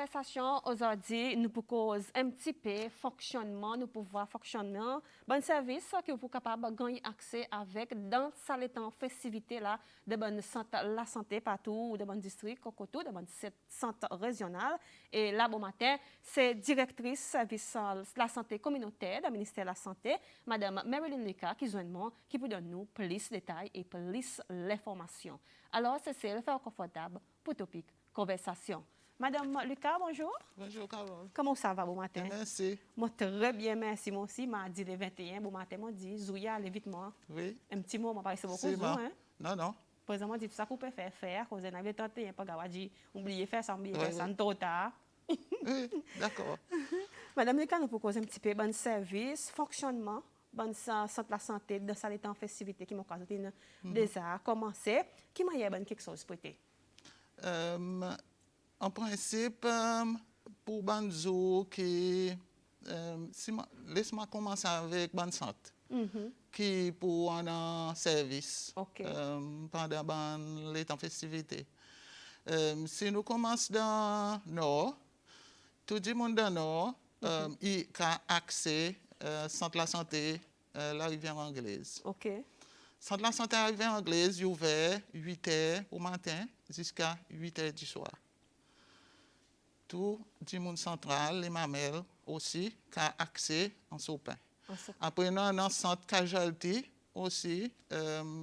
conversation aujourd'hui, nous pour cause un petit peu fonctionnement, nous pour voir fonctionnement, bon service que vous capable de gagner accès avec dans sa temps festivité là, de bonne santé, la santé partout, de bon district, Cocotou, de bon centre régional. Et là, bon matin, c'est directrice service la santé communautaire du ministère de la Santé, Madame Marilyn Lucas, qui qui peut donner nous plus de détails et plus l'information. Alors, c'est le faire confortable pour topic conversation. Madame Lucas, bonjour. Bonjour, Carole. Comment ça va, bon matin? Merci. Moi, très bien, merci. Moi aussi, mardi le 21, bon matin, moi, dit, Zouya, allez vite, moi. Oui. Un petit mot, moi, c'est beaucoup, Zou, hein? Non, non. Par exemple, dit, tout ça qu'on peut faire, cause on avait tenté, pas grave, dit, oubliez faire ça, oubliez Oui, faire ça, trop tard. Oui, d'accord. Madame Lucas, nous proposons un petit peu bon service, fonctionnement, bon centre de la santé, dans sa temps festivité qui m'a déjà commencé. Qui m'a y a quelque chose pour toi? En principe, pour Banzo, laisse-moi commencer avec Bansante, qui pour un service pendant les temps festivités. Si nous commençons dans le Nord, tout le monde dans le Nord il a accès au centre de la santé, la rivière anglaise. Centre de la santé à la rivière anglaise est ouvert 8h au matin jusqu'à 8h du soir. Tout le monde central, les mamelles aussi, qui a accès en sopin. Après, nous avons un centre casualty aussi,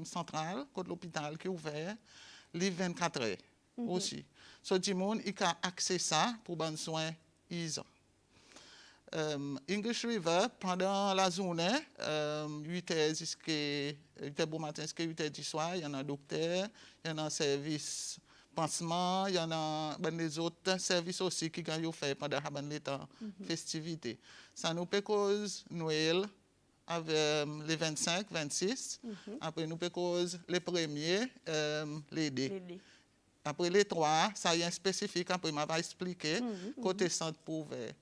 central, côté l'hôpital qui est ouvert, les 24 heures aussi. So, tout le monde a accès à ça pour prendre soin ils ont. English River, pendant la journée, 8h jusqu'à 8h du matin jusqu'à 8h du soir, il y en a un docteur, il y en a un service pansement, il y en a des autres services aussi qui ont fait pendant les temps festivités. Ça nous peut cause Noël avec les 25, 26. Après, nous peut cause les premiers, les dés. Après les trois, ça y est spécifique, après, je vais expliquer côté centre pour ouvert.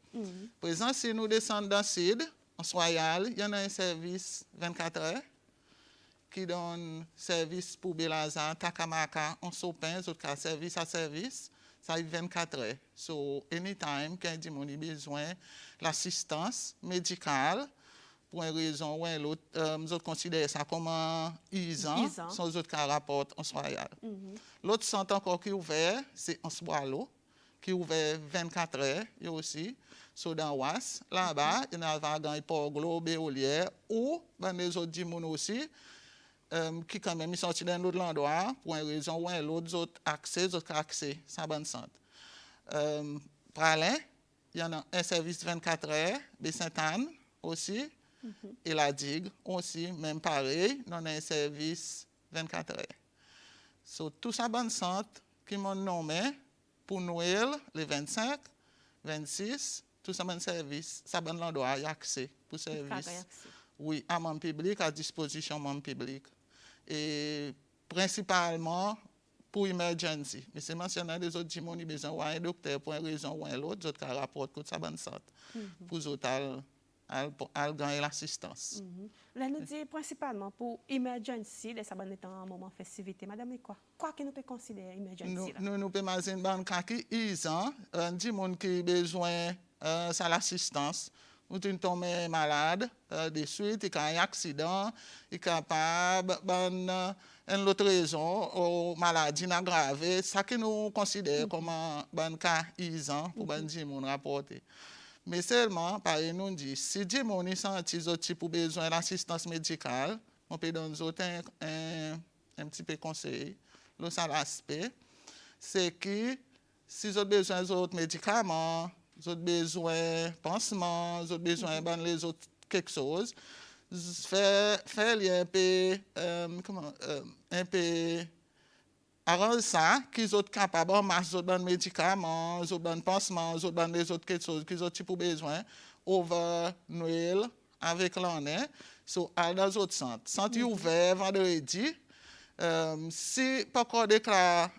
Par exemple, si nous descendons dans le sud, en Soyal, il y en a un service 24 heures qui donne service pour Belazar, Takamaka, en Sopin, autres service à service, ça y est 24 heures. So, anytime, quand il y a besoin l'assistance médicale, pour une raison ou une autre, nous considérons ça comme un ISAN, sans autre cas rapport en Soyal. L'autre centre encore qui est ouvert, c'est en Soalo, qui est ouvert 24 heures, il y a aussi, so dans Ouas. Là-bas, il y a un wagon pour Globe, Béolière, ou les autres dimons aussi, qui quand même sont sortis d'un autre endroit, pour une raison ou une autre, autres accès, ça va centre. Pralin, il y en a un service 24 heures, de Sainte-Anne aussi. Et la digue aussi, même pareil, nous avons un service 24 heures. So, tout ça, bon centre qui m'ont nommé pour Noël, les 25, 26, tout ça, bon service, ça, bon endroit, il y a accès pour service. Oui, à mon public, à disposition de mon public. Et principalement pour emergency. Mais c'est mentionné des autres qui ont besoin d'un docteur pour une raison ou une autre, d'autres qui rapportent tout ça, bon centre. Pour les autres, à gagner l'assistance. Là, nous dit principalement pour emergency, les sabbats étant un moment festivité. Madame, quoi que nous peut considérer emergency? Nous pouvons imaginer un cas qui est un des gens qui a besoin de l'assistance. Nous sommes malades, de suite, il y a un accident, il est capable une autre raison, ou maladie aggravée, ça que nous considérons comme un cas isant pour les gens rapporter. Mais seulement, par exemple, nous dit, si des gens ont senti pour besoin d'assistance médicale, on peut donner un petit peu conseil. L'autre aspect, c'est que si vous avez besoin d'autres médicaments, vous avez besoin de pansements, vous avez besoin de les autres quelque chose, faire un peu arrange ça, qu'ils sont capables de marcher dans les médicaments, dans les pansements, dans les autres quelque chose qu'ils ont besoin, over Noël, avec l'année, dans les autres centres. Centre ouvert vendredi, si pas encore déclaré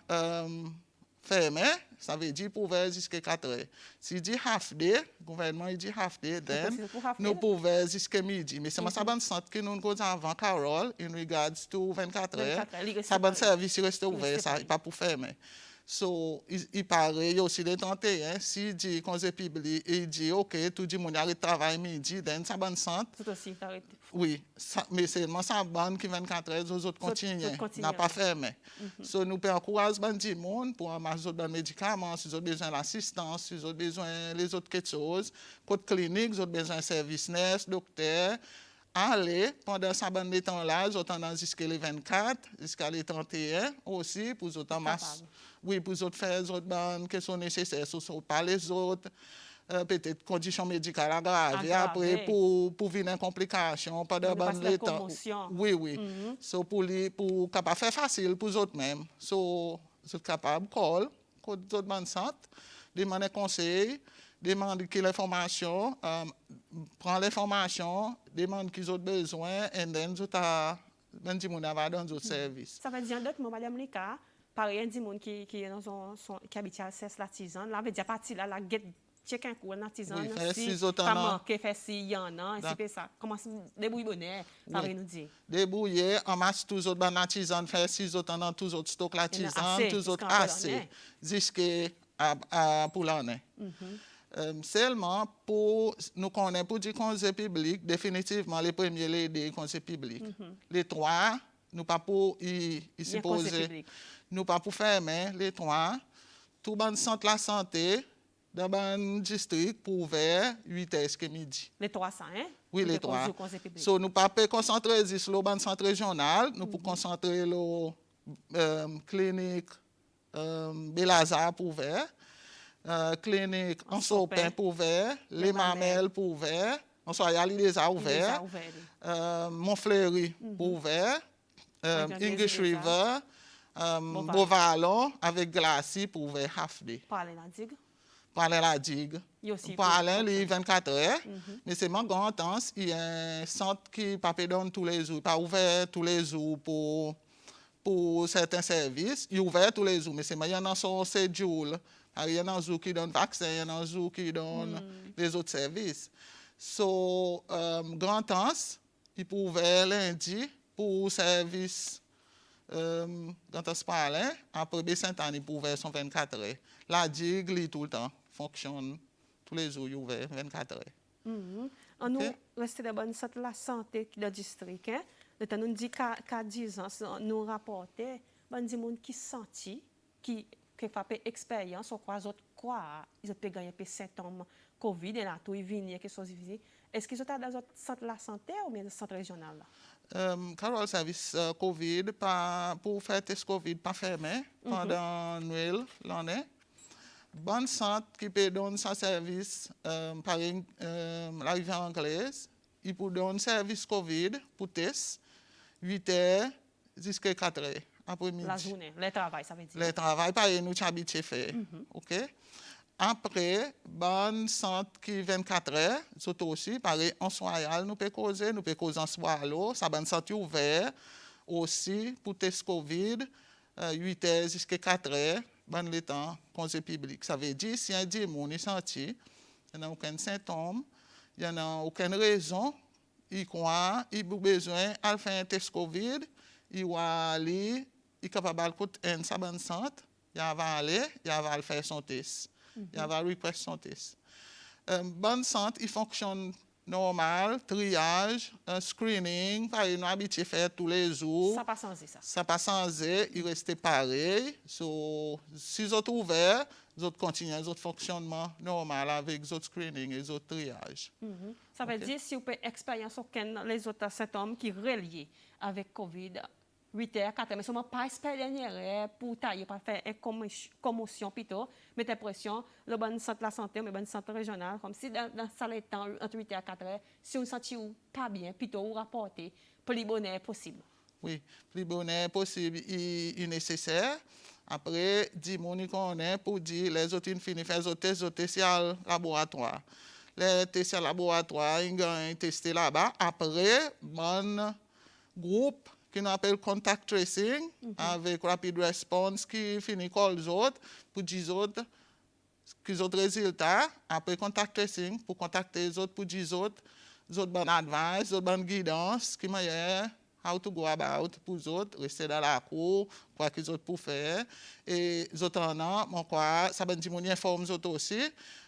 fermé, ça veut dire pour ouvrir jusqu'à 4 heures. Si dit half day, le gouvernement dit half day, then nous pouvons ouvrir jusqu'à midi. Mais c'est ça bon centre que nous avons avant Carole, in regards to 24 heures. Ça bon service reste ouvert, ça n'est pas pour fermer. So, il paraît, il y a aussi des 31. Si dit conseil public, il dit, OK, tout le monde arrête travail midi, then ça bonne santé. Tout aussi, t'arrêtes. Oui, mais seulement ça bonne qui 24 heures, les autres continuent. N'a pas fermé. So, nous pouvons encourager les gens pour amasser des médicaments, si ils ont besoin d'assistance, si ils ont besoin les autres quelque chose. Côté clinique, ils ont besoin de service nurse, docteur. Allez, pendant ce bon temps-là, ils ont tendance jusqu'à les 24, jusqu'à les 31 aussi, pour les autres amasser. Oui, pour les autres faire les autres bandes qui sont nécessaires, ce ne sont pas les autres. Peut-être conditions médicales aggravées, après pour venir une complication, pas de bonne temps. Oui, oui. So, pour capable faire facile pour les autres même. So, vous êtes capable de call, les autres bonnes santé, demander conseil, demander quelle information, prendre l'information, demander qu'ils ont besoin, et then vous avez dans d'autres services. Ça veut dire d'autres mots, Madame Lika, pareil, il y a des gens qui habitent à la tisane, là, veut dire partie là, la guette. Check un coup, l'artisan, si pas manqué, fait si y en a, si ça. Comment débrouiller bonnet, pareil nous dit. Débrouiller, en masse tous autres ban l'artisan, faire si autres dans tous autres stock l'artisan, tous autres assez, jusqu'à pour l'année. Seulement pour nous connaître pour du conseil public, définitivement les premiers les des conseils publics. Les trois, nous pas pour y supposer, nous pas pour fermer les trois, tout ban centre la santé. Dans un district pour ouvert 8 heures jusqu'à midi. Les 300, hein? Oui, les 3. So, nous ne pouvons pas concentrer sur le centre régional, nous pouvons concentrer le clinique Belazar pour ouvert, clinique Ansopin pour ouvert, les Mamelles pour ouvert, on soit allé les a ouvert, Montfleury pour ouvert, English River, Beauvalon avec Glacis pour ouvert half day. Parler la digue. Parler la digue. Parler les 24 heures. Mais c'est mon grand temps. Il y a un centre qui ne donne tous les jours, pas ouvert tous les jours pour certains services. Il est ouvert tous les jours, mais il y en a son 7 jours. Il y en a un jour qui donne vaccin, il y en a un jour qui donne les autres services. So, grand temps, il peut ouvert lundi pour service. Quand on se parle, après B-Saint-Anne, il peut ouvert son 24 heures. La digue, tout le temps, fonctionne tous les jours, il est ouvert 24 heures. On nous reste de bonne santé, la santé de district. Hein? Nous dit qu'à 10 ans, nous rapportons, bon, des gens qui senti, qui fait expérience, ou quoi, ils ont gagné des symptômes Covid, et là, tout est venu, quelque chose de Est-ce qu'ils sont dans le centre de la santé ou bien le centre régional? Carole, service Covid, pour faire test Covid, pas fermé pendant Noël, l'année. Bonne santé qui peut donner son service par l'arrivée anglaise. Il peut donner service Covid pour test 8 heures jusqu'à 4 heures après-midi. La journée, le travail, ça veut dire. Le travail, pas nous habitués faire. OK? Après, bonne santé qui 24 heures, surtout aussi, pareil, en soirée, nous pouvons causer en soirée, ça bonne santé ouverte aussi pour test Covid, 8 heures jusqu'à 4 heures. Bon, le temps, conseil public. Ça veut dire, si un démon est senti, il n'y a aucun symptôme, il n'y a aucune raison, il croit, il a besoin de faire un test Covid, il va aller, il est capable de faire sa bonne santé, il va aller, il va faire son test, il va request son test. Bonne santé, il fonctionne normal, triage, screening, pareil, nous habitués à faire tous les jours. Ça passe sans ça. Ça passe sans il reste pareil. So, si vous êtes ouverts, vous autres continuez, les autres fonctionnement normal avec les autres screening et les autres triages. Ça veut dire si vous avez expérience aucun les autres symptômes qui sont reliés avec COVID, 8 heures, 4 heures, mais seulement pas espérer pour tailler, pas faire une commotion plutôt, mettre pression, le bon centre de la santé, le bon centre régional, comme si dans le temps, entre 8 heures et 4 heures, si on ne sent pas bien, plutôt vous rapporter plus bonheur possible. Oui, plus bonheur possible est nécessaire. Après, 10 personnes connaissent pour dire les autres finissent faire les tests au laboratoire. Les tests au laboratoire, ils ont testé là-bas. Après, bon groupe qui nous appelle contact tracing avec rapid response qui finit call les autres pour dire les autres qu'ils ont des résultats. Après contact tracing pour contacter les autres pour dire les autres bonnes advice, les autres bonnes guidance qui meilleur how to go about pour les autres, rester dans la cour, quoi qu'ils autres pour faire. Et les autres en an, mon quoi, ça va dire mon informe les autres aussi.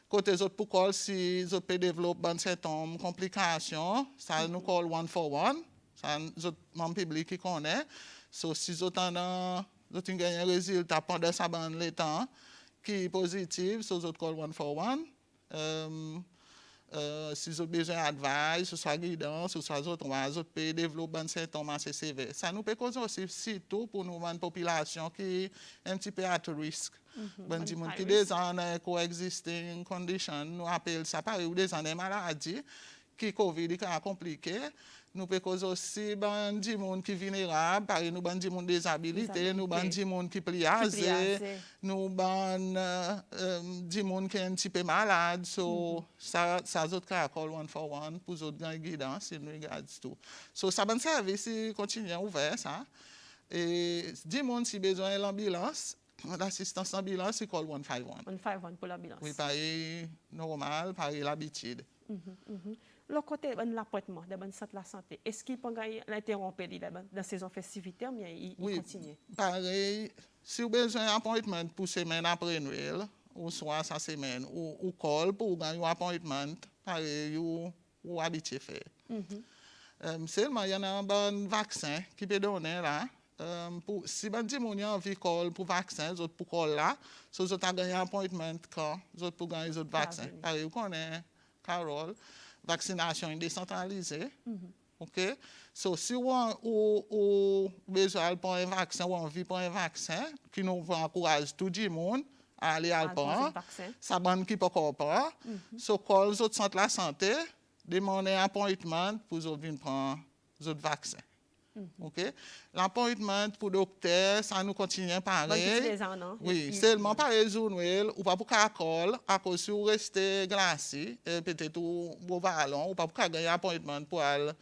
Côté les autres pour call si les autres développent des symptômes, complications, ça nous call one for one. Ça les autres membres publics qui connaissent. So si les autres en an, les autres gagnent un résultat pendant ça ban le temps qui est positif, so les autres call one for one. Si vous avez besoin d'advice, ce soit guidance, ce soit autres pays développent des symptômes assez sévères. Ça nous peut causer aussi, surtout pour nous, une population qui est un petit peu à risque. Bon, des gens qui déjà en coexisting condition, nous appelons ça pareil, ou des en maladies, qui Covid est compliqué. Nous pouvons causer aussi des gens qui sont vulnérables, par exemple, des gens désabilités, nous des gens qui pliasés, nous des gens qui sont un petit peu malades. So, ça autres cas call one for one pour les autres guidance, si nous regardons tout. So, ça va service continue ouvert, ça. Et des gens qui ont besoin de l'ambulance, l'assistance ambulance, c'est call 151. 151 pour l'ambulance. Oui, pareil normal, pareil l'habitude. Le côté de l'appointement, de centre de la santé, est-ce qu'il peut l'interrompre dans la saison festivitaire, mais il continue? Pareil, si vous avez besoin d'un appointment pour semaine après Noël, ou soit sa semaine, ou call pour gagner un appointment, pareil, ou habitué faire. Seulement, il y a un bon vaccin qui peut donner là. Si vous avez envie de call pour vaccin, vous pour call là, si vous avez gagné un appointment quand vous pour gagner les autres vaccins. Pareil, vous connaissez, Carole. Vaccination décentralisée. OK? So, si vous avez besoin pour un vaccin ou envie pour un vaccin, qui nous encourage tout le monde à aller à le prendre, ça ne qui pas pas. So, call les autres centres de la santé, demander un appointment pour venir prendre les autres vaccins. OK? L'appointment pour le docteur, ça nous continue pareil. Oui, seulement par exemple, ou pas pour call, à cause si vous restez glacé, peut-être au ballon, ou pas pour gagner un appointment pour aller,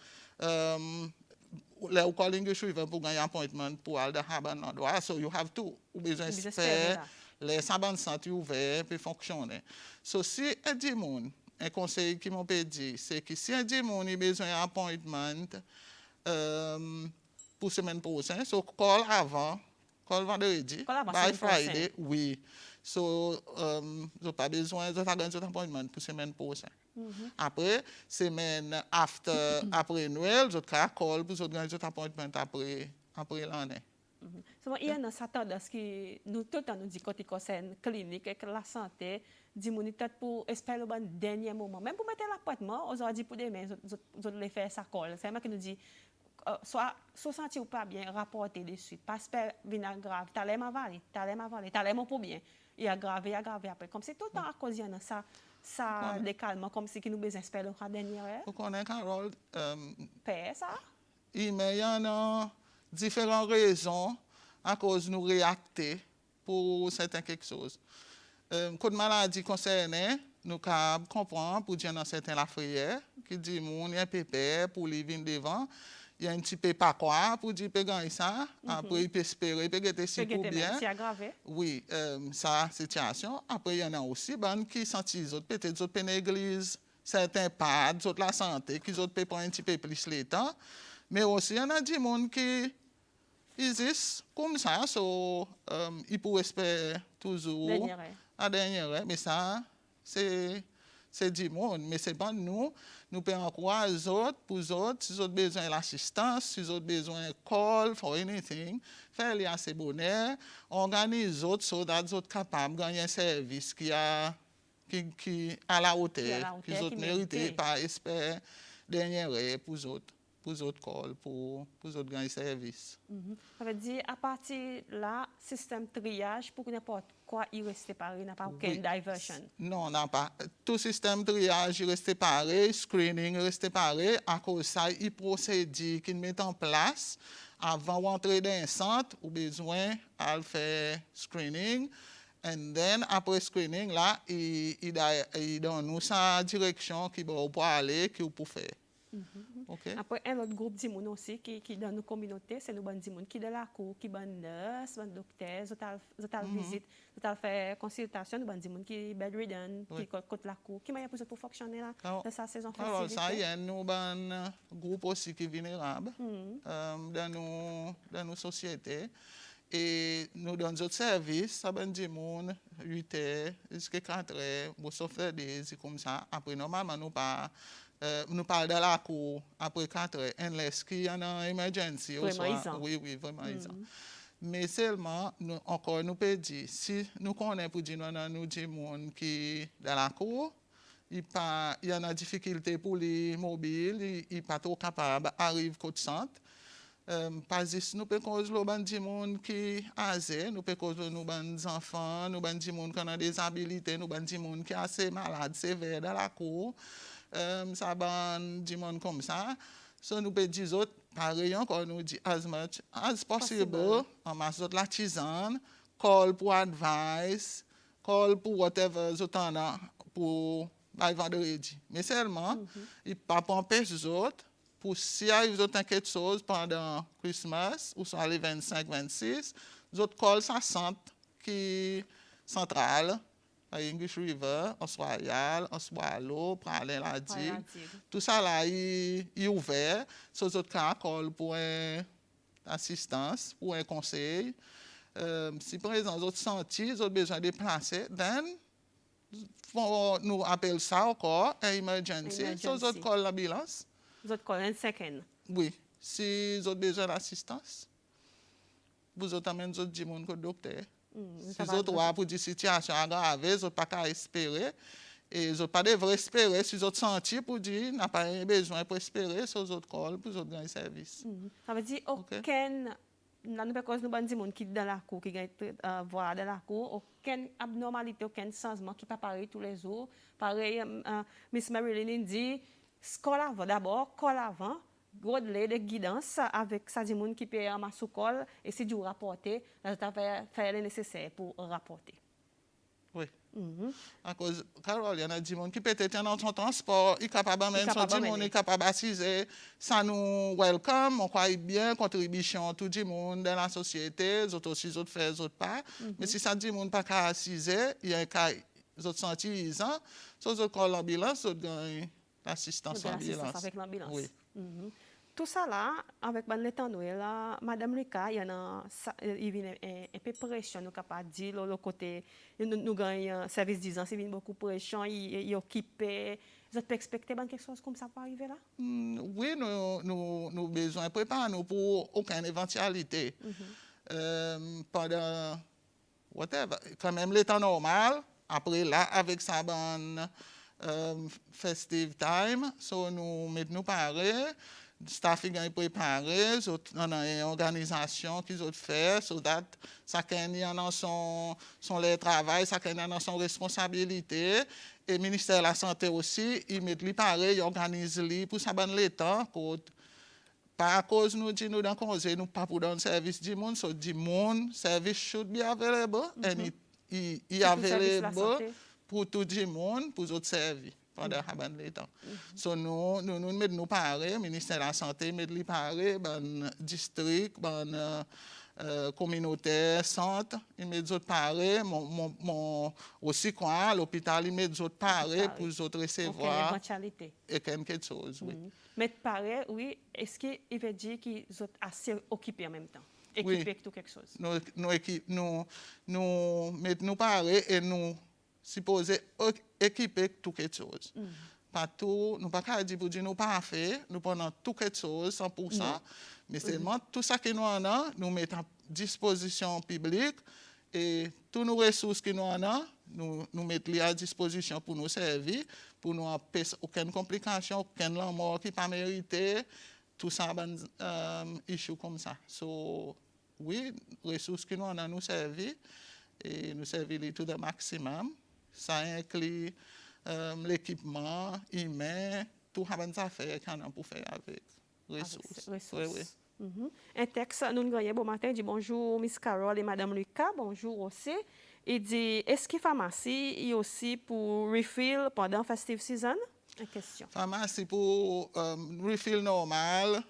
le calling suivant pour gagner un appointment pour aller dans le endroit. So you have to, ou besoin de faire, les sabbats de santé ouverts pour fonctionner. So si un conseil qui m'a dit, c'est que si un démon a besoin d'un appointment, pour semaine prochaine, so call vendredi, by Friday, oui. So, j'ai pas besoin de un appointment pour semaine prochaine. Après, semaine après Noël, j'ai call pour organiser un appointment après l'année. Il y a une tendance qui nous tout le temps nous dit côté concerne clinique et la santé, dit peut-être pour espérer le dernier moment. Même pour mettre l'appointtement, on a dit pour demain, vous allez faire ça call. C'est moi qui nous dit soit sentir ou pas bien, rapporter de suite. Pas espérer venir grave. T'as l'air m'avaler, t'as l'air pour bien. Il a aggravé après. Comme c'est tout le temps à cause de ça décalme, comme si nous besoin espérer le dernier heure. Vous connaissez, Carole? Paix, ça? Il y a différentes raisons à cause de nous réacter pour certaines quelque chose. Quand maladie concernée, nous comprenons pour dire dans certains la frayeur, qui dit il y a un pépé pour les venir devant. Il y a un petit peu pas quoi pour dire qu'il peut ça. Après, il peut espérer, il peut être si pour bien. C'est aggravé. Oui, ça, situation. Après, il y en a aussi qui sentent peut-être qu'ils peuvent l'église, certains pas, d'autres la santé, qui peuvent prendre un petit peu plus le temps. Mais aussi, il y en a des gens qui existent comme ça, ils peuvent espérer toujours à dernière. Mais ça, c'est du monde, mais c'est pas nous. Nous pouvons encourager les autres, pour les autres, si ils ont besoin d'assistance, si ils ont besoin de call for anything, faire les assez bonheur, organiser les autres, so that les autres capables de gagner un service qui à la hauteur, qui ont mérité par espérer dernière pour les autres. Pour les autres calls, pour les autres gagner service. Ça veut dire, à partir de là, système triage, pour n'importe quoi, il reste séparé, n'a pas aucune diversion. Non, n'a pas. Tout système triage reste séparé, screening reste séparé. À cause de ça, il procédure qu'il met en place avant d'entrer dans un centre, ou besoin de faire screening. Et then, après screening, là, il donne nous sa direction qui va aller, qui peut faire. OK. Après, un autre groupe d'immunes aussi qui dans nos communautés, c'est nous bonnes d'immunes qui de la cour, qui bonnes nurses, bonnes docteurs, ils ont visite, ils ont fait consultation, nous bonnes d'immunes qui bedridden, Oui. qui côté la cour, qui m'a pour fonctionner là Alors, dans sa saison alors, ça y festivité. est, nous avons un groupe aussi qui est vulnérable dans nos sociétés. Et nous donnons d'autres services, ça veut dire 8 heures, jusqu'à 4 heures, pour se faire des comme ça. Après, normalement, nous parlons de la cour après 4 heures, unless qu'il y a une emergency. Vraiment, ils ont. Oui, oui, vraiment, ils ont. Mais seulement, encore, nous pouvons dire, si nous connaissons pour dire, nous disons qui dans la cour, il y a une difficulté pour les mobiles, il n'est pas trop capable d'arriver au centre. Pas juste nous pouvons causer le bandi monde qui âgé, nous pouvons causer nos bandi enfants, nous bandi monde qui ont des habilités, nous bandi monde qui est assez malade, sévère dans la cour. Ça bandi monde comme ça. So nous pouvons dire autres pareil encore nous dit as much as possible en masse la tisane, call pour advice, call pour whatever autant pour vendredi. Mais seulement il pas empêcher les autres pour si arrive quelque chose pendant Christmas ou soit les 25, 26, les autres call ça centre qui centrale, à English River, en Royal, en Swallow, pour aller à la digue. Tout ça là, il est ouvert. So, les autres cas call pour une assistance, pour un conseil. Si par exemple, les autres sentis, ils ont besoin de déplacer, then nous appelons ça encore une emergency. So, les autres call l'ambulance. Vous autres collègues, second. Oui. Si vous avez besoin d'assistance, vous avez amené les autres du monde au docteur. Si vous avez pour des situations aggravées, vous n'avez pas qu'à espérer. Et vous n'avez pas de espérer. Si vous avez senti pour dire, n'a pas besoin pour espérer, sur les autres calls, pour les autres grands services. Ça veut dire, aucun, nous parce nous avons des qui dans la cour, qui voilà dans la cour, aucune abnormalité, aucun changement qui pas pareil tous les jours. Pareil, Miss Marilyn dit, call avant d'abord, call avant, godler de guidance avec ça dit moun qui peut en sous call et si du rapporter, là tu faire le nécessaire pour rapporter. Oui. À cause, Carole, il y en a des gens qui peut-être dans son transport, ils sont capables de mettre son monde, ils sont capables d'assister. Ça nous welcome, on croit bien, contribution tout le monde dans la société, les autres aussi, les autres font, les autres pas. Mais si ça dit monde pas qu'à assister, il y a un cas, les autres sentis, ils ont, so, les autres call l'ambulance, les autres gagnent l'assistance ambulance. Avec l'ambulance. Oui. Tout ça là, avec le temps là, Madame Rika, il y a un peu de pression, nous capable dire le côté, nous gagnons service 10 ans, c'est beaucoup de pression, il est occupé. Vous avez expecté quelque chose comme ça pour arriver là? Oui, nous avons besoin de préparer nous pour aucune éventualité. Pendant, whatever, quand même le temps normal, après là, avec sa bonne festive time, so nous mettons pareil. Staffing est préparé, on a une organisation qui ont fait, so that chacun y en son travail, chacun y en son responsabilité. Et le ministère de la Santé aussi, il met lui pareil, il organise lui pour ça le temps. Pas à cause nous dit nous dans conseil, nous pas pour donner service du monde, so du monde, service should be available, and il available pour tout le monde, pour autres services. Pendant le temps. So, nous mettons pareil, le ministère de la Santé met nous pareil, le district, le communautaire, centre, il met nous pareil, aussi quoi, l'hôpital, il met nous pareil pour nous recevoir. Et quelque chose, oui. Mais pareil, oui, est-ce qu'il veut dire qu'ils sont assez occupés en même temps? Équipés tout quelque chose? Nous mettons pareil et nous supposé équiper tout quelque chose. Pas tout, nous pas qu'à dire pour dire nous pas fait, nous prenons tout quelque chose 100%, mais seulement tout ça que nous en avons, nous mettons à disposition publique et toutes nos ressources que nous en avons, nous mettons à disposition pour nous servir, pour nous empêcher aucune complication, aucune mort qui pas mérité, tout ça issue comme ça. So, oui, les ressources que nous en avons nous servir et nous servir tout le maximum. Ça inclut l'équipement, humain, tout ça fait qu'on a pour faire avec ressources. Un texte, nous gagnons bon matin, dit bonjour Miss Carole et Madame Lucas, bonjour aussi. Il dit, est-ce que pharmacie est aussi pour refill pendant festive season? Une question. Pharmacie pour refill normal,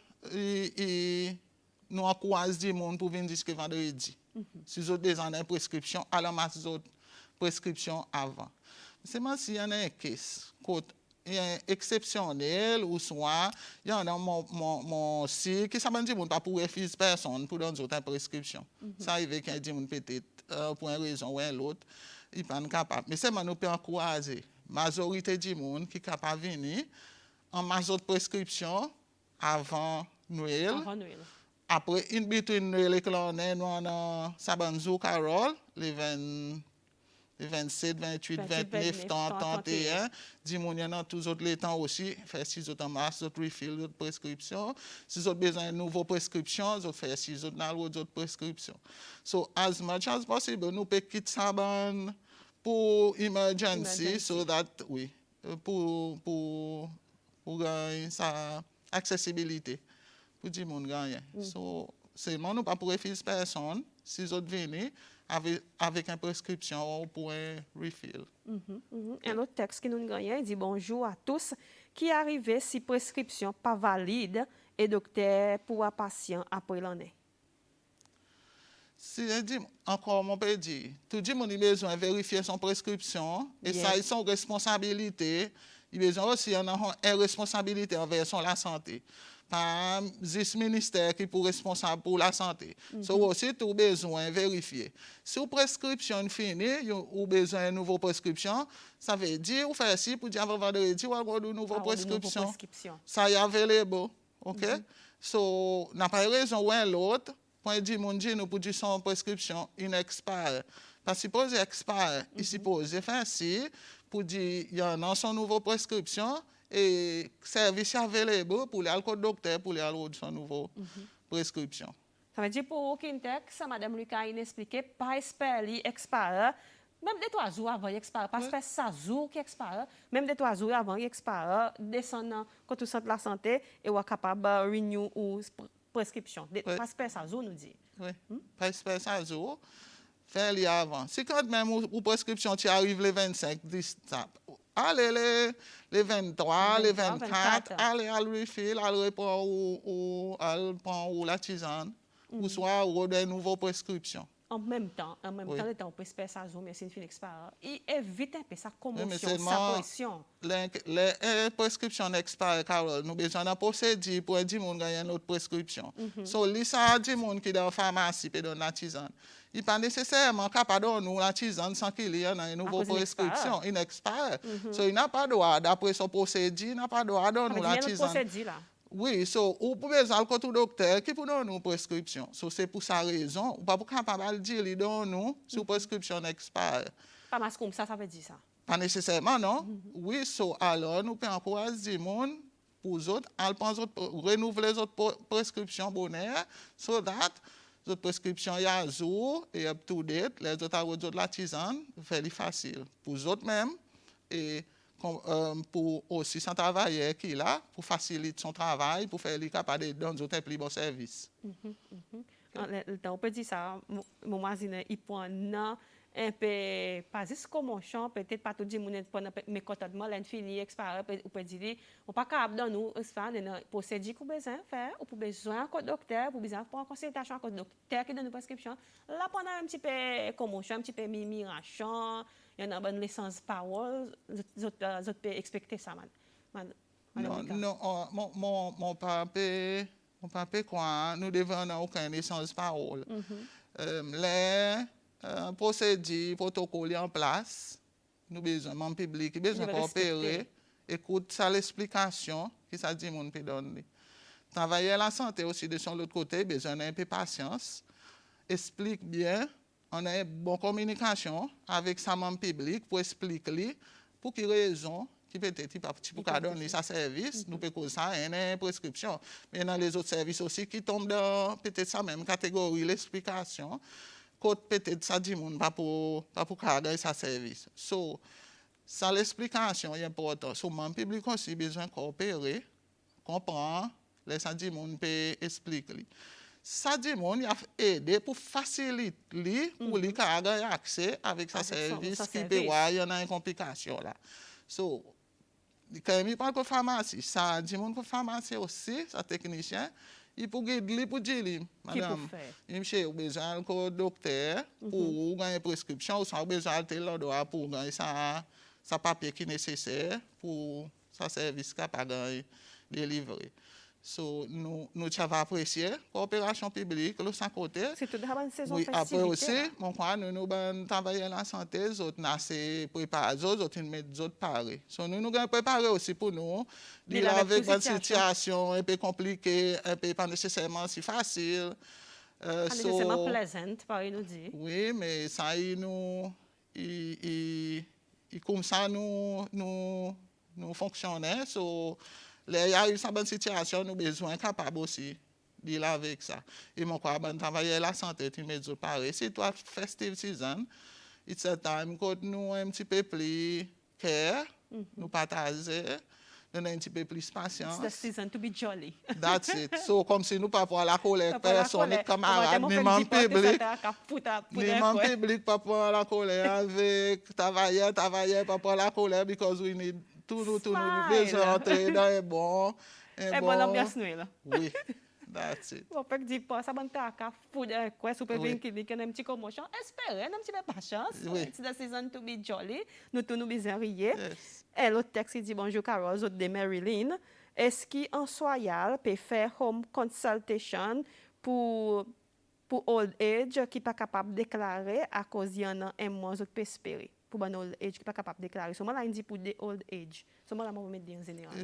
nous encourageons les gens pour venir jusqu'à vendredi. Si vous avez des prescriptions, alors masse d'autres prescriptions avant. C'est s'il y en a un case, exceptionnel ou soit il y en a mon site qui ça veut dire pas pour refuser personne pour donner une prescription. Ça arrive qu'il dit peut-être pour une raison ou une autre, il pas capable. Mais c'est nous peut encourager majorité du monde qui est capable de venir en masse de prescription avant Noël. Avant Noël. Après, in between Noël et Cloné, nous avons Sabanzou Carole, les 27, 28, 29, 30, 31. Dis-moi, il y en a tous autres les temps aussi. Faire 6 autres en masse, d'autres refill, d'autres prescriptions. Si vous avez besoin de nouvelles prescriptions, vous faites 6 autres prescriptions. So, as much as possible, nous pouvons quitter Saban pour emergency, so that, oui, pour gagner sa accessibilité. Pour dire mon gagne. So, c'est nous pas pour refill personne. Si vous venez avec une prescription ou pour un refill. Un autre texte qui nous gagne dit bonjour à tous qui arrivent si prescription pas valide et docteur pour un patient après l'année. Si je dis encore, mon père dit, tout le monde a besoin de vérifier son prescription et ça, c'est son responsabilité. Il a besoin aussi une responsabilité envers la santé. Par ce ministère qui est responsable pour la santé. So aussi, tu as besoin de vérifier. Si la prescription finie, ou besoin d'une nouvelle prescription, ça veut dire, ou faire ci pour dire avant vendredi, ou avoir une nouvelle prescription. Ça y est available. OK? So, n'a pas raison ou l'autre, pour dire, mon Dieu, nous pour dire son prescription inexpire. Parce que si elle expire, il suppose faire ci, pour dire, il y en a son nouvelle prescription, et service available pour aller au docteur pour aller avoir son nouveau prescription. Ça veut dire pour aucun texte, Mme Lucaine expliqué, pas espérer expire, même des 3 jours avant expire, pas espérer 5 jours qui expire, même des 3 jours avant expire, descendre quand au centre de la santé et ou capable de renew ou prescription. Pas espérer 5 jours nous dit. Oui, pas espérer 5 jours, faire avant. Si quand même ou prescription tu arrives les 25 allez les 23, les 24, allez à refill, allez prendre la tisane, ou soit ou des nouvelles prescriptions. En même temps, le temps, on peut espérer ça, mais c'est une fin expire. Il évite un peu sa commotion, sa pression. Les prescriptions expirent, Carole, nous avons besoin d'un procédé pour dire qu'on gagne une autre prescription. So, ça dit monde qui est dans la pharmacie et dans la tisane. Il n'est pas nécessairement capable de donner la tisane sans qu'il y ait une nouvelle prescription. Il expire. So, il n'a pas le droit, d'après son procédé, il n'a pas le droit de donner la tisane. Oui, so, ou pouvez aller au docteur qui peut donner une prescription. So, c'est pour sa raison. Ou pas pour capable de dire, il donne nous si la prescription expire. Pas parce comme ça veut dire ça. Pas nécessairement, non. Oui, so, alors, nous pouvons encourager les gens pour les autres, renouveler les autres prescriptions bonheur, so that les autres prescriptions y a jour et up to date, les autres la tisane, c'est facile. Pour les autres même, et pour aussi son travailleur qui est là, pour faciliter son travail, pour faire les capable de donner un plus bon service. On peut dire ça, mon voisin, il prend un peu, pas juste comme un champ, peut-être pas tout le monde prend mes contentements, l'infini, expert, on peut dire, on pas capable de nous, faire procédure qu'on besoin faire, ou pour besoin d'un docteur, pour besoin pour une consultation avec un docteur qui donne une prescription. Là, pendant un petit peu comme un champ, un petit peu miration, il y en a une licence parole, vous pouvez expecter ça, Non, mon papa, quoi, nous devons avoir aucune licence parole. Les procédures, protocoles en place, nous besoin, mon public, besoin de coopérer, écoute ça l'explication, qui ça dit, mon peut donner. Travailler à la santé aussi de son autre côté, besoin d'un peu de patience, explique bien. On a une bonne communication avec sa membre public pour expliquer pour quelle raison qui peut-être pour donner sa service, nous pouvons ça une prescription. Mais dans les autres services aussi qui tombent dans peut-être sa même catégorie, l'explication, peut-être ça dit monde pas pour donner sa service. So, ça l'explication est important. So, membre public aussi besoin de coopérer, comprendre, les ça dit monde peut expliquer. Ça dit il a aidé pour faciliter pour lui avoir accès avec sa service qui peut y en a une complication là. So, quand il parle de pharmacie, ça dit mon pharmacie aussi, ça technicien, il peut guider pour dire Qui madame, pour faire? il me besoin de docteur pour gagner prescription ou ça besoin de l'endroit pour gagner ça papier qui est nécessaire pour ça service capable de délivrer. So, nous avons apprécié la coopération publique, le sans côté. C'est tout d'abord une saison Oui, après aussi, festivité. mon coin, nous travaillons la santé, les autres, nous préparés, les autres, nous mettons les autres parés. So, nous avons préparé aussi pour nous, Mais dire avec toute une situation un peu compliquée, un peu pas nécessairement si facile. Pas nécessairement plaisante, pareil nous dit. Oui, mais ça, comme ça, nous fonctionnons. So, il y a eu cette bonne situation, nous avons besoin capable aussi de dealer avec ça. Et mon quoi, ben, travailler la santé, tu me dis pareil. C'est toi, festive season, it's a time que nous un petit peu plus care, nous partager, nous un petit peu plus patience. It's the season to be jolly. That's it. So, comme si nous pas pour la colère, personne, les camarades, ni ni membres publics, ni ni membres publics, pas pour la colère avec travailleurs, pas pour la colère, because we need tout nous besoin entrer dans un bon ambiance là. Oui, that's it. On peut dire pas ça banta ka food quoi super bien clinique un petit commotion espérer un petit peu patience. It's the season to be jolly. Nous tous nous bien rier. Et l'autre texte dit bonjour Carole de Marilyn. Est-ce qu'en soyal peut faire home consultation pour old age qui pas capable de déclarer à cause y en a un mois autre peut espérer pour ban old age qui pas capable de déclarer. Seulement là il dit pour des old age. Seulement là moi mettre en général.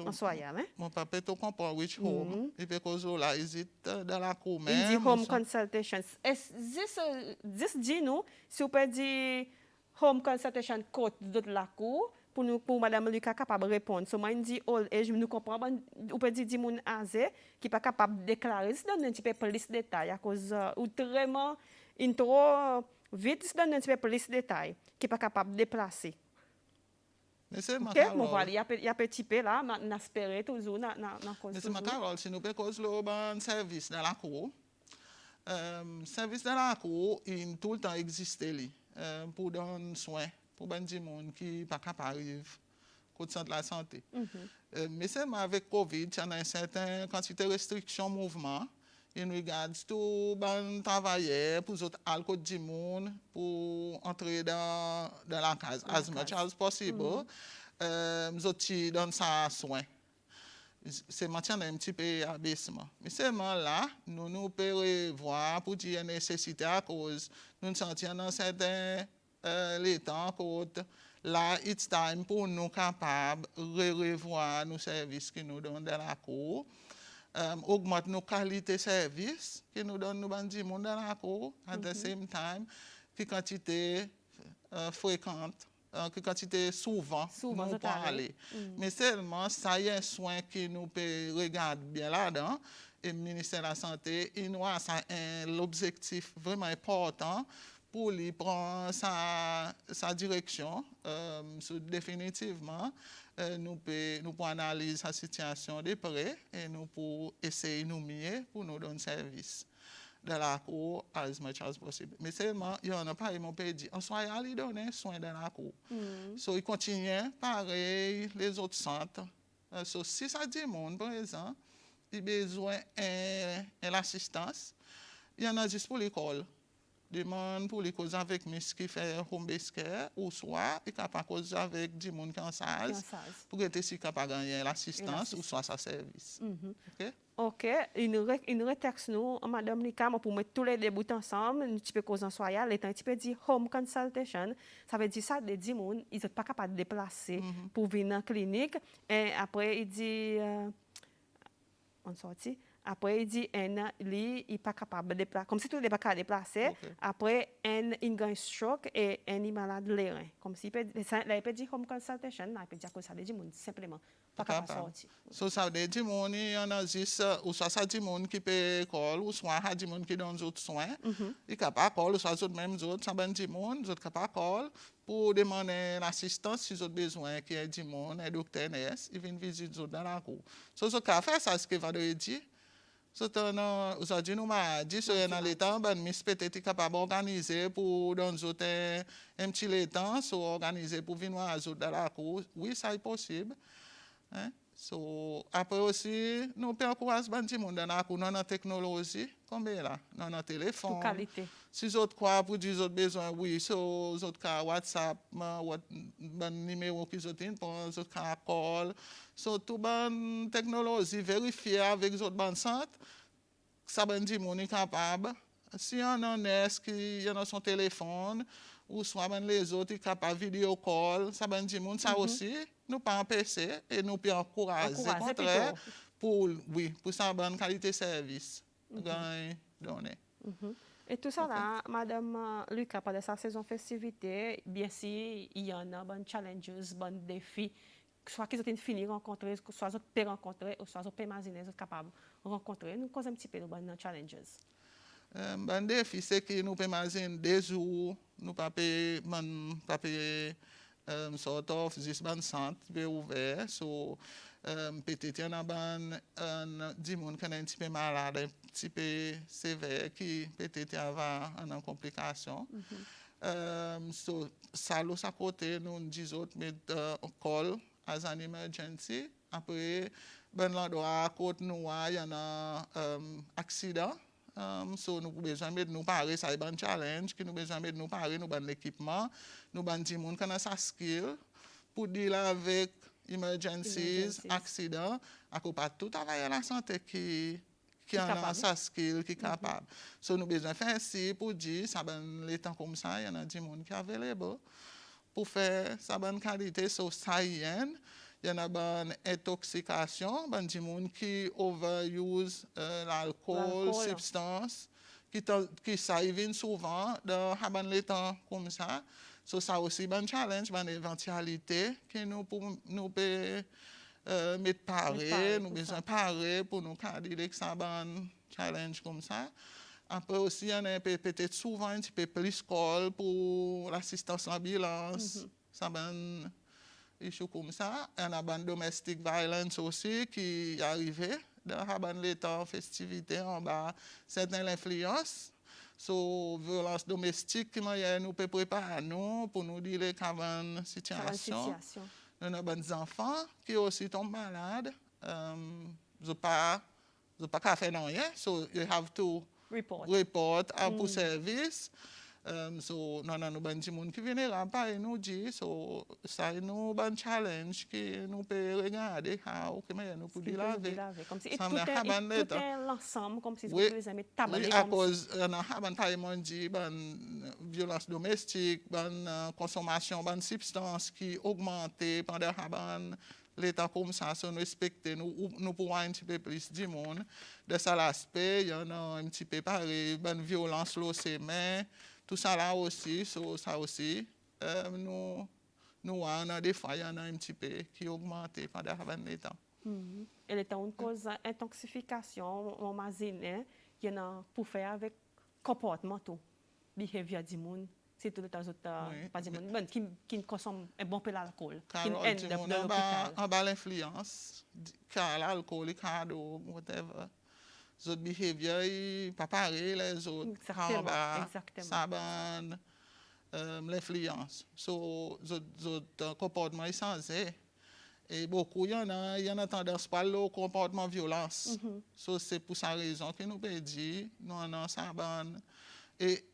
En soyal hein. Mon papa te comprend which home. Et parce que là il dans la cour même. Il dit home consultation. Est-ce dit nous si on peut dire home consultation côté de la cour pour madame Lucas capable de répondre. So moi il dit old age nous comprend on peut dire moun âgé qui pas capable de déclarer. Si donne un petit peu plus de détails à cause ou vraiment trop vite si donne un petit peu plus de détails qui pas capable de déplacer. Mais c'est OK, mon voilà, il y a petit peu là, n'espérer toujours na cause. Mais c'est ma Carole, si nous peut cause le bon service dans la cour. Service dans la cour, il tout le temps existé li pour donner soin pour ben des monde qui pas capable arriver côté centre de la santé. Mais c'est avec Covid, il y a une certaine quantité de restrictions mouvement. In regards to ben travailleurs pour autres alcool du monde pour entrer dans la case as much as possible. Nous autres donne ça soin. C'est maintenant un petit peu abaissement. Mais seulement là, nous pouvons voir pour dire nécessité à cause nous sentons dans certains les temps que là, it's time pour nous capables de revoir nos services que nous donnons dans la cour. Augmente nos qualités de service que nous donnons nous bandits dans la cour. At the same time, que quantité fréquente, que quantité souvent nous pouvons aller. Mais seulement, ça y a un soin que nous pouvons regarder bien là-dedans. Et le ministère de la Santé, il nous a l'objectif vraiment important pour lui prendre sa direction. Définitivement, nous pouvons analyser la situation de près et nous pouvons essayer de nous mieux pour nous donner service dans la cour as much as possible. Mais seulement, il y en a pas, mon pays dit, on soit allé donner soin dans la cour. So, il continue, pareil, les autres centres. So, si ça dit monde, par exemple, il a besoin de l'assistance, il y en a juste pour l'école. Demande pour les causes avec Miss qui fait home based care ou soit il capable cause avec du monde qui en sage pour être si capable gagner l'assistance ou soit sa service. OK, une retexte nous madame Lika pour mettre tous les deux bouts ensemble, un petit peu cause en soya, les temps un petit peu dit home consultation, ça veut dire ça des 10 monde, ils sont pas capables de déplacer pour venir dans la clinique et après il dit on sortit. Après, il dit il n'est pas capable de déplacer. Comme si tout n'est pas capable de déplacer. Après, il a un stroke et il est malade les reins. Comme si il peut dire home consultation, il peut dire que ça veut dire simplement pas capable de sortir. So, ça veut dire qu'il y en a juste, ou soit ça dit monde qui peut école, ou soit ça dit monde qui donne d'autres soins. Il est capable de ou soit les mêmes autres, ça veut dire monde, ils sont capables pour demander l'assistance si ils ont besoin qu'il y ait du monde, un docteur, nurse, ils viennent visiter dans la cour. So, ce qu'a fait, ça, ce que va dire. Aujourd'hui, nous m'a dit, sur dans les temps, ben, Miss peut-être capable d'organiser pour dans un petit les temps, organiser pour venir à dans la cour. Oui, ça est possible. Hein? Après aussi, nous pouvons encourager les gens dans la cour, dans la technologie, comme là, dans le téléphone. Pour qualité. Si vous croient pour dire autres besoins, oui, so vous cas WhatsApp, ben numéro qui vous ont, vous cas call. So tout ben technologie vérifier avec les autres bandes centres, ça ben dit mon est capable. Si on en est qui y a son téléphone ou soit ben les autres qui capable vidéo call, ça ben dit mon ça aussi, nous pas empêcher et nous peut encourager contraire pour oui, pour ça bonne qualité service. Donner. Et tout ça là, Madame Lucas, pendant sa saison festivité, bien sûr, il y en a des challenges, des défis, soit qu'ils ont fini de rencontrer, soit ils peuvent rencontrer, ou soit ils peuvent imaginer, ils sont capables de rencontrer. Nous causons un petit peu de challenges. Ben défi, c'est que nous pouvons imaginer des jours, nous pas payer, sort of, juste ben centre, ouvert, so peut-être il y en a des gens qui sont un petit peu malades, un petit peu sévères, qui peut-être avoir une complication. Ça, à côté, nous disons, mais call as an emergency. Après, ben l'endroit à côté nous, il y en a accident. Nous avons besoin de nous parer, ça est un challenge, que nous avons besoin de nous parer, nous avons l'équipement, nous avons des gens qui ont sa skill pour dealer avec emergencies, accidents, à cause pas tout travail à la santé qui a sa skill, qui est capable. Nous avons besoin de faire ainsi pour dire, ça ben les temps comme ça, il y en a des gens qui sont available pour faire sa bonne qualité, so ça y est. Il y en a une intoxication, des gens qui overuse l'alcool, substances, qui s'arrivent souvent dans les temps comme ça. Ça aussi un challenge, une éventualité que nous pouvons mettre pareil, nous besoin pareil pour nous dire que ça un challenge comme ça. Après aussi, il y en a peut-être souvent un petit peu plus call pour l'assistance en ambulance. Ça ben issue comme ça. Il y en a une domestic violence aussi qui est arrivée dans les temps festivités en bas. Certaines influences. Violence domestique, nous pouvons préparer nous pour nous dire qu'il y a une situation. Nous avons des enfants qui aussi tombent malades. Ils n'ont pas faire rien. So you have to report pour service. Nous avons des gens qui viennent là et nous disent ça est un challenge que nous pouvons regarder comment nous pouvons dire la vie. Tout est l'ensemble, comme si vous les amis tabaler. Oui, à cause de la violence domestique, la consommation de substances qui augmente pendant l'état comme ça, nous respectons, nous pouvons un petit peu plus du monde. De ça l'aspect, il y en a un petit peu pareil, une violence c'est mais tout ça là aussi, ça aussi, nous avons des fois, il y en a un petit peu qui augmente pendant les temps. Et les temps, une cause d'intoxication, on imagine, il y en a pour faire avec comportement, tout, behavior du monde. C'est tout le temps, pas du monde, qui consomme un bon peu d'alcool. Qui end up dans l'hôpital. En bas l'influence, l'alcool, cadeau, whatever. Les autres behaviors, pas pareil, les autres. Exactement. Ça l'influence. Les autres comportements changés. Et beaucoup, il y en a tendance par le comportement violence. C'est pour sa raison que nous pouvons dire, nous avons ça. Et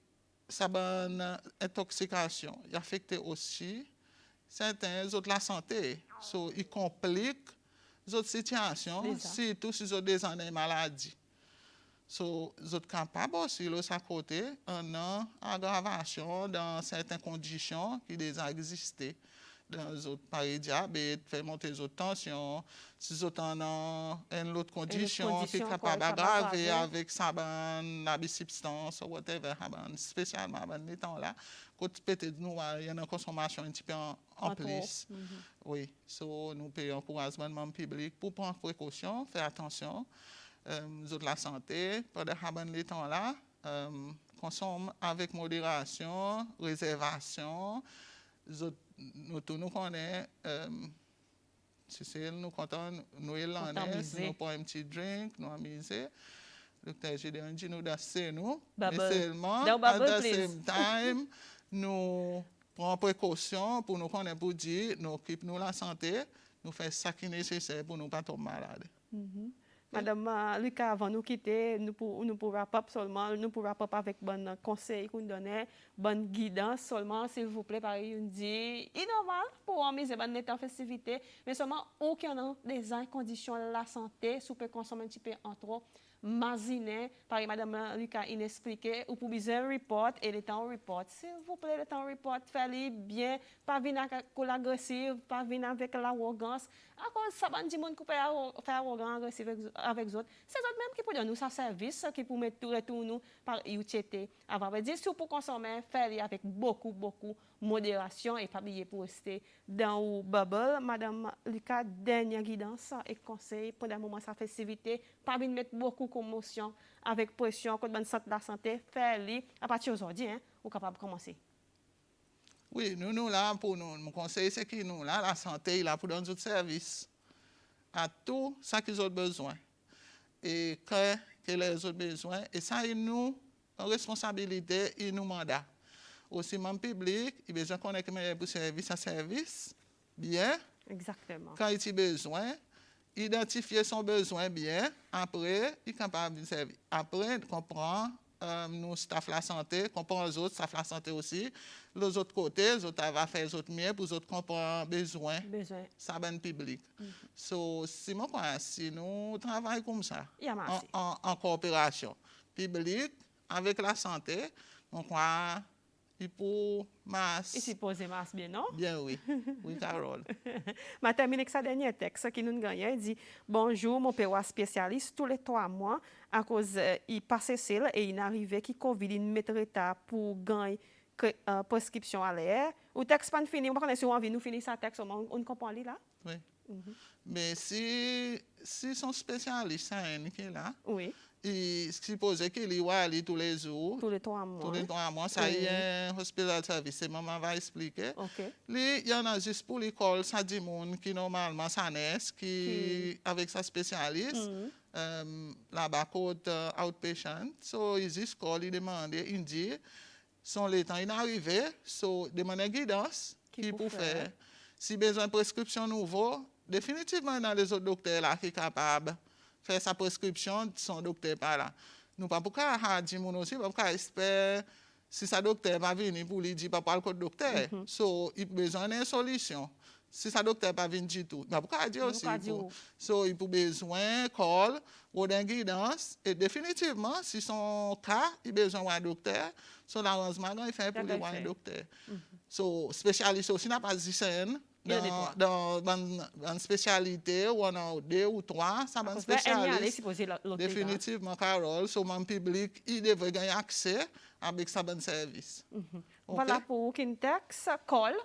ça bonne intoxication. Il affecte aussi certains autres la santé. Il complique les autres situations, surtout si ils ont des maladies. Les autres capables aussi, de sa côté, une aggravation dans certaines conditions qui déjà existaient. Dans les autres, par diabète, fait monter les autres tensions. Si les autres ont une autre condition qui est capable d'aggraver avec la substance ou whatever, spécialement dans les temps là, peut-être nous, il y a une consommation un petit peu en plus. Oui, nous payons encouragement de membres publics pour prendre précaution, faire attention. Les autres, la santé, pendant les temps là, consomme avec modération, réservation. Nous connaissons, si c'est nous comptons, nous irlandais, nous prenons un petit drink, nous amuser. Docteur Gideon dit nous danser nous, mais Bubble. seulement, Don't at bubble, the please. same time, nous prenons précaution pour nous connaître pour dire, nous occupons la santé, nous faisons ce qui est nécessaire pour nous pas tomber malade. Madame Lucas, avant de nous quitter, nous pour wrap up seulement, nous pour wrap up avec bon conseil qu'on donne, bonne guidance seulement, s'il vous plaît, par exemple, dit, il est normal pour organiser bonne état festivité, mais seulement aucun des conditions de la santé, si vous pouvez consommer un petit peu en trop, mazine, par exemple, Madame Lucas, inexpliqué, ou pour besoin report, et le temps report. S'il vous plaît, le temps report, faites-le bien, pas venir avec l'agressif, pas venir avec l'arrogance. À cause ça, ban di monde qui peut faire arrogant, agressif avec les autres. C'est eux même qui peuvent nous sa service, qui peuvent mettre tout retour nous par UTT. Avant, on dire, si vous pouvez consommer, faites-le avec beaucoup modération et pas oublier pour rester dans le bubble. Madame Lucas, dernière guidance et conseil pendant le moment de sa festivité, pas venir mettre beaucoup de commotion avec pression contre la santé, faites-le à partir d'aujourd'hui, hein, vous êtes capable de commencer. Oui, nous là pour nous. Mon conseil, c'est que nous là, la santé, il a pour donner du service à tout ce qu'ils ont besoin. Et que les autres besoins. Et ça, il nous une responsabilité, il nous mandat. Aussi, même public, il a besoin qu'on ait pour service à service, bien. Exactement. Quand il a besoin, identifier son besoin bien. Après, il est capable de servir. Après, comprend nous, staff la santé, comprend les autres, staff la santé aussi. Les autres côtés, les autres va faire les autres mieux pour les autres comprendre besoin. Ça va public. So, si nous travaillons comme ça, en coopération, public avec la santé, on croit il faut masse. Ici poser masse bien, non? Bien oui. Oui, Carole. Je termine avec sa dernière texte qui nous gagne. Il dit bonjour, mon père spécialiste tous les 3 mois à cause il passait seul et il n'arrivait qui Covid il mettrait pour gagner prescription à l'air. Ou texte pas fini, on connaît si on envie nous finir sa texte, on comprend là? Oui. Mais si son spécialiste qui est là. Oui. Il suppose qu'il y aller tous les jours. Tous les 3 mois. Tous les 3 mois. Ça y est, un hospital service. Maman va expliquer. Okay. Il y en a juste pour l'école, ça dit monde qui normalement ça naît, qui avec sa spécialiste, là-bas côté outpatient. So, ils disent qu'il demande, il dit, son les temps inarrivé, so demande guidance qui pour faire. Si besoin de prescription nouveau, définitivement il y a les autres docteurs là qui sont capables faire sa prescription de son docteur par là. Nous pas pour dire mon aussi, pas pour espérer si sa docteur va venir pour lui dire pas parler au docteur. So il a besoin d'une solution. Si sa docteur pas venir du tout, pas pour dire aussi. So il a besoin call ou d'une guidance et définitivement si son cas il a besoin d'un docteur, son arrangement il fait pour lui voir un docteur. So spécialiste aussi n'a pas dit dans une spécialité ou en 2 ou 3, ça va une spécialiste. Définitivement, Carole, sur mon public, il devrait gagner accès avec ça bon service. Voilà pour Kintex, call.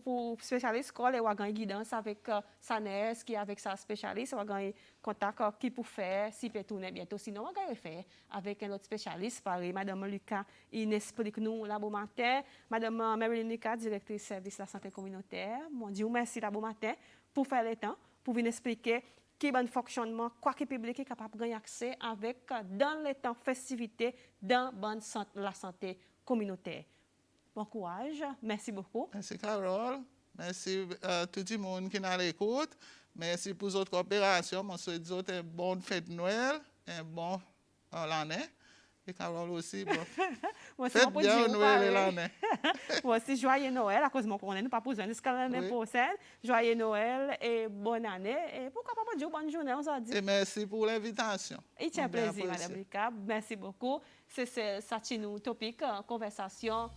Pour spécialiste, call et on gagner guidance avec sa NES qui est avec sa spécialiste, on gagner contact qui pour faire, si peut tourner bientôt. Sinon, on va faire avec un autre spécialiste, pareil, Madame Lucas, il explique nous là bon matin. Madame Marilyn Lucas, directrice service de la santé communautaire. Mon Dieu, merci là bon matin pour faire le temps, pour venir expliquer qui bon fonctionnement, quoi que le public est capable de gagner accès avec dans les temps festivités, dans la santé communautaire. Bon courage, merci beaucoup. Merci Carole, merci à tout le monde qui est à l'écoute. Merci pour votre coopération. Je souhaite une bonne fête de Noël, un bon l'année. Et Carole aussi, bon. Faites bien Noël et l'année. Moi aussi, joyeux Noël, à cause de mon connaît, nous pas besoin de l'année prochaine. Joyeux Noël et bonne année. Et pourquoi pas dire bonne journée aujourd'hui. Et merci pour l'invitation. C'est un plaisir, Madame Lucas. Merci beaucoup. C'est ça, nous topic, conversation.